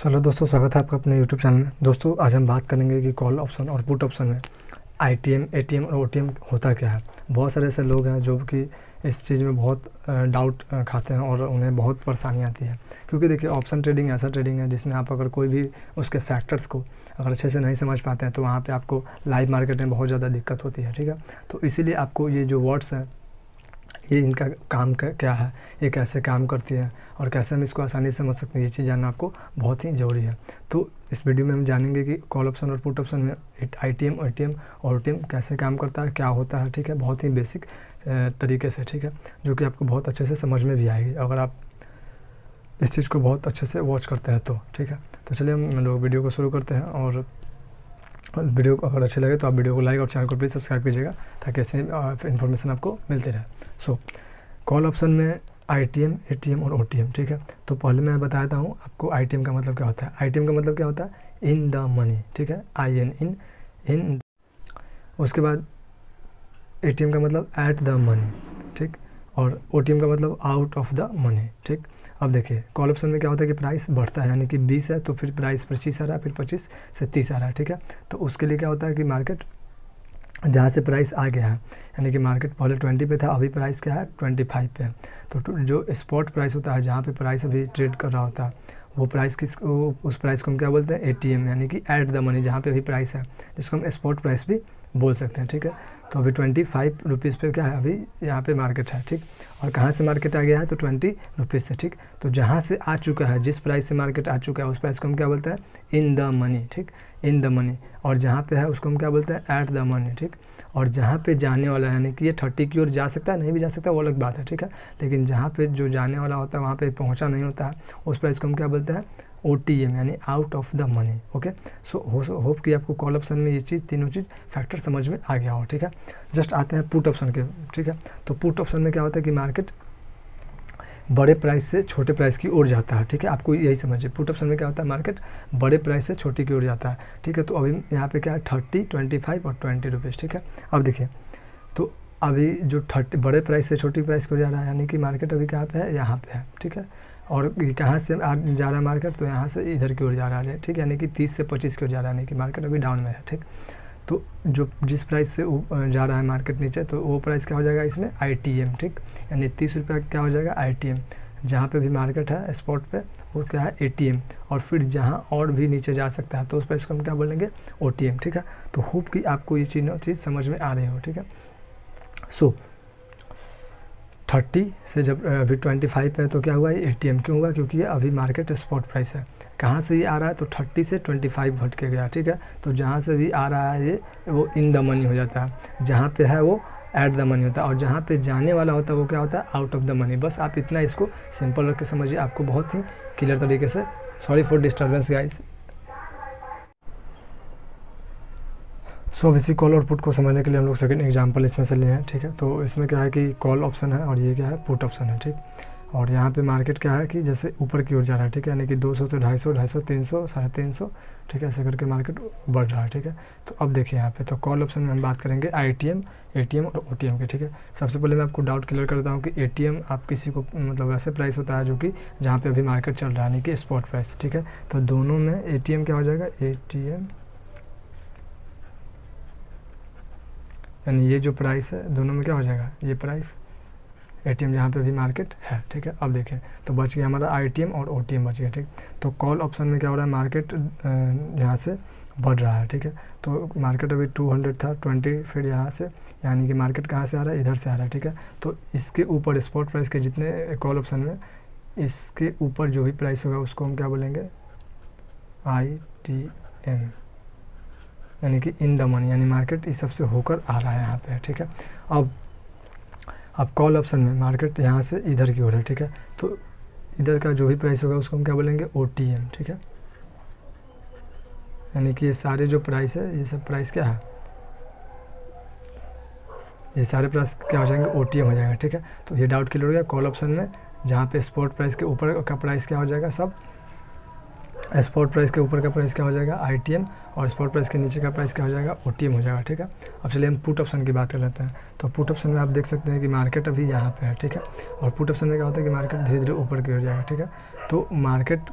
चलो दोस्तों, स्वागत है आपका अपने यूट्यूब चैनल में। दोस्तों आज हम बात करेंगे कि कॉल ऑप्शन और पुट ऑप्शन में आईटीएम, एटीएम और ओटीएम होता क्या है। बहुत सारे ऐसे लोग हैं जो कि इस चीज़ में बहुत डाउट खाते हैं और उन्हें बहुत परेशानी आती है, क्योंकि देखिए ऑप्शन ट्रेडिंग ऐसा ट्रेडिंग है जिसमें आप अगर कोई भी उसके फैक्टर्स को अगर अच्छे से नहीं समझ पाते हैं तो वहाँ पे आपको लाइव मार्केट में बहुत ज़्यादा दिक्कत होती है। ठीक है, तो इसीलिए आपको ये जो वर्ड्स हैं, ये इनका काम क्या है, ये कैसे काम करती है और कैसे हम इसको आसानी से समझ सकते हैं, ये चीज़ जानना आपको बहुत ही ज़रूरी है। तो इस वीडियो में हम जानेंगे कि कॉल ऑप्शन और पुट ऑप्शन में आईटीएम, एटीएम और ओटीएम कैसे काम करता है, क्या होता है। ठीक है, बहुत ही बेसिक तरीके से, ठीक है, जो कि आपको बहुत अच्छे से समझ में भी आएगी अगर आप इस चीज़ को बहुत अच्छे से वॉच करते हैं तो। ठीक है, तो चलिए हम लोग वीडियो को शुरू करते हैं। और वीडियो अगर अच्छे लगे तो आप वीडियो को लाइक और चैनल को प्लीज़ सब्सक्राइब कीजिएगा ताकि ऐसे इन्फॉर्मेशन आपको मिलती रहे। सो कॉल ऑप्शन में आईटीएम, एटीएम और ओटीएम। ठीक है, तो पहले मैं बताता हूँ आपको आईटीएम का मतलब क्या होता है। आईटीएम का मतलब क्या होता है, इन द मनी। ठीक है, आई एन इन। उसके बाद एटीएम का मतलब एट द मनी। ठीक, और ओटीएम का मतलब आउट ऑफ द मनी। ठीक, अब देखिए कॉल ऑप्शन में क्या होता है कि प्राइस बढ़ता है, यानी कि 20 है तो फिर प्राइस 25 आ रहा है, फिर 25 से 30 आ रहा है। ठीक है, तो उसके लिए क्या होता है कि मार्केट जहाँ से प्राइस आ गया है, यानी कि मार्केट पहले 20 पे था, अभी प्राइस क्या है 25 पे है। तो जो स्पॉट प्राइस होता है, जहाँ पे प्राइस अभी ट्रेड कर रहा होता है, वो प्राइस उस प्राइस को हम क्या बोलते हैं, एटीएम, यानी कि एट द मनी, जहाँ पे अभी प्राइस है, जिसको हम स्पॉट प्राइस भी बोल सकते हैं। ठीक है, तो अभी 25 रुपीज़ पे क्या है, अभी यहाँ पे मार्केट है। ठीक, और कहाँ से मार्केट आ गया है, तो 20 रुपीज़ से। ठीक, तो जहाँ से आ चुका है, जिस प्राइस से मार्केट आ चुका है, उस प्राइस को हम क्या बोलते हैं, इन द मनी। ठीक, इन द मनी। और जहाँ पे है उसको हम क्या बोलते हैं, एट द मनी। ठीक, और जहाँ पे जाने वाला है, यानी कि ये 30 की ओर जा सकता है, नहीं भी जा सकता, वो अलग बात है। ठीक है, लेकिन जहाँ पे जो जाने वाला होता है वहाँ पे पहुँचा नहीं होता है, उस प्राइस को हम क्या बोलते हैं, ओटीएम, यानी out of the money. Okay, so hope कि आपको कॉल ऑप्शन में ये चीज़, तीनों चीज़ फैक्टर समझ में आ गया हो। ठीक है, जस्ट आते हैं पुट ऑप्शन के। ठीक है, तो पुट ऑप्शन में क्या होता है कि मार्केट बड़े प्राइस से छोटे प्राइस की ओर जाता है। ठीक है, आपको यही समझिए, पुट ऑप्शन में क्या होता है, मार्केट बड़े प्राइस से छोटे की ओर जाता है। ठीक है, तो अभी यहाँ पे क्या है, 30, 25 और 20 रुपीज़। ठीक है, अब देखिए, तो अभी जो 30 बड़े प्राइस से छोटी प्राइस की ओर जा रहा है, यानी कि मार्केट अभी कहाँ पे है, यहाँ पे है। ठीक है, और कहाँ से जा रहा है मार्केट, तो यहाँ से इधर की ओर जा रहा है। ठीक, यानी कि 30 से 25 की ओर जा रहा है, यानी कि मार्केट अभी डाउन में है। ठीक, तो जो जिस प्राइस से जा रहा है मार्केट नीचे, तो वो प्राइस क्या हो जाएगा इसमें, आईटीएम। ठीक, यानी 30 रुपये क्या हो जाएगा, आईटीएम। जहाँ पे भी मार्केट है स्पॉट पे, वो क्या है, एटीएम। और फिर जहाँ और भी नीचे जा सकता है तो उस प्राइस को हम क्या बोलेंगे, ओटीएम। ठीक है, तो होप कि आपको ये चीज़ समझ में आ रही हो। ठीक है, सो 30 से जब अभी 25 है तो क्या हुआ, ये एटीएम क्यों हुआ, क्योंकि ये अभी मार्केट स्पॉट प्राइस है। कहाँ से ये आ रहा है, तो 30 से 25 घट के गया। ठीक है, तो जहाँ से भी आ रहा है ये, वो इन द मनी हो जाता है, जहाँ पे है वो एट द मनी होता है, और जहाँ पे जाने वाला होता है वो क्या होता है, आउट ऑफ द मनी। बस आप इतना इसको सिंपल रख के समझिए, आपको बहुत ही क्लियर तरीके से। Sorry for disturbance guys. So इसी कॉल और पुट को समझने के लिए हम लोग सेकंड एग्जांपल इसमें से लिए हैं। ठीक है, तो इसमें क्या है कि कॉल ऑप्शन है और ये क्या है, पुट ऑप्शन है। ठीक, और यहाँ पे मार्केट क्या है कि जैसे ऊपर की ओर जा रहा है। ठीक है, यानी कि 200 से 250, 250, 300, 350। ठीक है, ऐसे करके मार्केट बढ़ रहा है। ठीक है, तो अब देखिए यहाँ पे, तो कॉल ऑप्शन में हम बात करेंगे आईटीएम, एटीएम और ओटीएम के। ठीक है, सबसे पहले मैं आपको डाउट क्लियर करता हूँ कि एटीएम आप किसी को मतलब ऐसे प्राइस होता है जो कि जहाँ पे अभी मार्केट चल रहा है, यानी कि स्पॉट प्राइस। ठीक है, तो दोनों में एटीएम क्या हो जाएगा, एटीएम, यानी ये जो प्राइस है दोनों में क्या हो जाएगा, ये प्राइस, एटीएम जहाँ पे भी मार्केट है। ठीक है, अब देखें तो बच गया हमारा आईटीएम और ओटीएम बच गया। ठीक, तो कॉल ऑप्शन में क्या हो रहा है, मार्केट यहाँ से बढ़ रहा है। ठीक है, तो मार्केट अभी 200 था, 20, फिर यहाँ से, यानी कि मार्केट कहाँ से आ रहा है, इधर से आ रहा है। ठीक है, तो इसके ऊपर स्पॉट प्राइस के जितने कॉल ऑप्शन में, इसके ऊपर जो भी प्राइस होगा उसको हम क्या बोलेंगे, आईटीएम, यानी कि इन द मनी, यानी मार्केट इस सबसे होकर आ रहा है यहाँ पे। ठीक है, अब कॉल ऑप्शन में मार्केट यहाँ से इधर की ओर है। ठीक है, तो इधर का जो भी प्राइस होगा उसको हम क्या बोलेंगे, ओटीएम। ठीक है, यानी कि ये सारे जो प्राइस है, ये सब प्राइस क्या है, ये सारे प्राइस क्या हो जाएंगे, ओटीएम हो जाएगा। ठीक है, तो ये डाउट क्लियर हो गया। कॉल ऑप्शन में जहाँ पे स्पॉट प्राइस के ऊपर का प्राइस क्या हो जाएगा, सब स्पॉट प्राइस के ऊपर का प्राइस क्या हो जाएगा, आईटीएम, और स्पॉट प्राइस के नीचे का प्राइस क्या हो जाएगा, ओटीएम हो जाएगा। ठीक है, अब चलिए हम पुट ऑप्शन की बात कर लेते हैं। तो पुट ऑप्शन में आप देख सकते हैं कि मार्केट अभी यहाँ पे है। ठीक है, और पुट ऑप्शन में क्या होता है कि मार्केट धीरे धीरे ऊपर की ओर जाएगा। ठीक है, तो मार्केट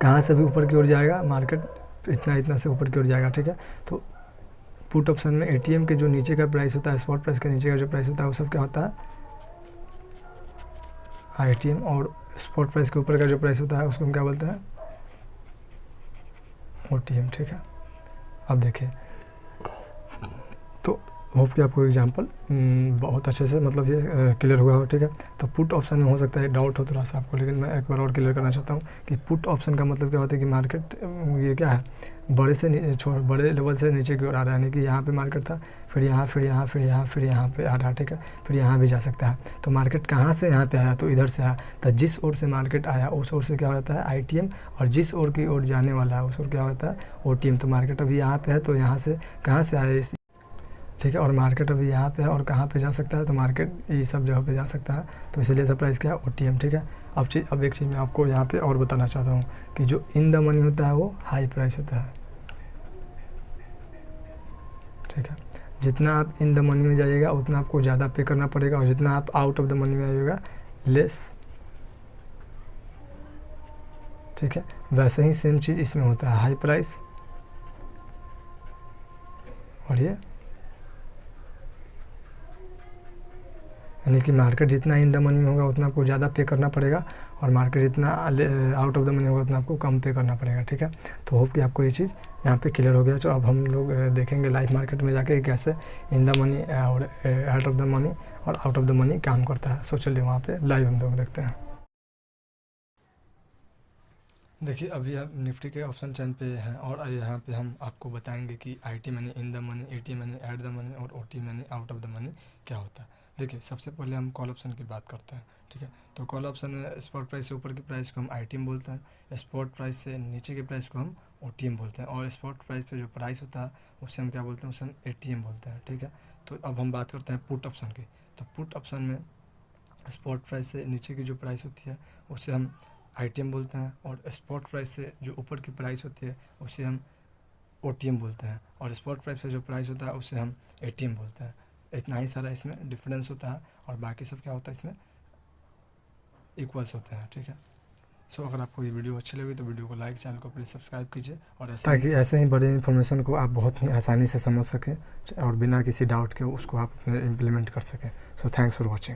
कहाँ से भी ऊपर की ओर जाएगा, मार्केट इतना से ऊपर की ओर जाएगा, ठीक है। तो पुट ऑप्शन में एटीएम के जो नीचे का प्राइस होता है, स्पॉट प्राइस के नीचे का जो प्राइस होता है वो सब क्या होता है, आईटीएम, और स्पॉट प्राइस के ऊपर का जो प्राइस होता है उसको हम क्या बोलते हैं, ओटीएम, ठीक है। अब देखिए, तो होप कि आपको एग्जांपल बहुत अच्छे से मतलब ये क्लियर हुआ हो, ठीक है। तो पुट ऑप्शन में हो सकता है डाउट हो थोड़ा सा आपको, लेकिन मैं एक बार और क्लियर करना चाहता हूँ कि पुट ऑप्शन का मतलब क्या होता है कि मार्केट ये क्या है, बड़े लेवल से नीचे की ओर आ रहा है, यानी कि यहाँ पे मार्केट था, फिर यहाँ, फिर यहाँ, फिर यहाँ, फिर यहाँ पे आ रहा है, ठीक है। फिर यहाँ भी जा सकता है। तो मार्केट कहाँ से यहाँ पे आया, तो इधर से आया। तो जिस ओर से मार्केट आया उस ओर से क्या होता है, आईटीएम, और जिस ओर की ओर जाने वाला है उस ओर क्या होता है, ओटीएम। तो मार्केट अभी यहाँ पे है, तो यहाँ से कहाँ से आया, ठीक है। और मार्केट अभी यहाँ पे है और कहाँ पे जा सकता है, तो मार्केट ये सब जगह पे जा सकता है, तो इसलिए सब प्राइस क्या है, ओटीएम, ठीक है। अब एक चीज़ मैं आपको यहाँ पे और बताना चाहता हूँ कि जो इन द मनी होता है वो हाई प्राइस होता है, ठीक है। जितना आप इन द मनी में जाइएगा उतना आपको ज़्यादा पे करना पड़ेगा, और जितना आप आउट ऑफ द मनी में आइएगा लेस, ठीक है। वैसे ही सेम चीज़ इसमें होता है, हाई प्राइस और ये, यानी कि मार्केट जितना इन द मनी में होगा उतना आपको ज़्यादा पे करना पड़ेगा, और मार्केट जितना आउट ऑफ द मनी होगा उतना आपको कम पे करना पड़ेगा, ठीक है। तो होप कि आपको ये चीज़ यहाँ पे क्लियर हो गया। तो अब हम लोग देखेंगे लाइव मार्केट में जाके कैसे इन द मनी और आउट ऑफ द मनी और आउट ऑफ द मनी काम करता है। सो चलिए वहाँ पे लाइव हम लोग देखते हैं। देखिए अभी आप निफ्टी के ऑप्शन चैन पे हैं, और यहाँ पे हम आपको बताएंगे कि IT money, in the money, AT money, at the money और OT money, out of the money क्या होता है। देखिए सबसे पहले हम कॉल ऑप्शन की बात करते हैं, ठीक है। तो कॉल ऑप्शन में स्पॉट प्राइस से ऊपर की प्राइस को हम आईटीएम बोलते हैं, स्पॉट प्राइस से नीचे के प्राइस को हम ओटीएम बोलते हैं, और स्पॉट प्राइस पे जो प्राइस होता है उससे हम क्या बोलते हैं, उससे हम एटीएम बोलते हैं, ठीक है। तो अब हम बात करते हैं पुट ऑप्शन की। तो पुट ऑप्शन में स्पॉट प्राइस से नीचे की जो प्राइस होती है उससे हम आईटीएम बोलते हैं, और स्पॉट प्राइस से जो ऊपर की प्राइस होती है उसे हम ओटीएम बोलते हैं, और स्पॉट प्राइस से जो प्राइस होता है उसे हम एटीएम बोलते हैं। इतना ही सारा इसमें डिफरेंस होता है, और बाकी सब क्या होता है इसमें इक्वल्स होते हैं, ठीक है। सो अगर आपको ये वीडियो अच्छी लगी तो वीडियो को लाइक, चैनल को प्लीज़ सब्सक्राइब कीजिए, और ताकि ऐसे ही बड़े इन्फॉर्मेशन को आप बहुत ही आसानी से समझ सकें और बिना किसी डाउट के उसको आप इम्प्लीमेंट कर सकें। So thanks for watching.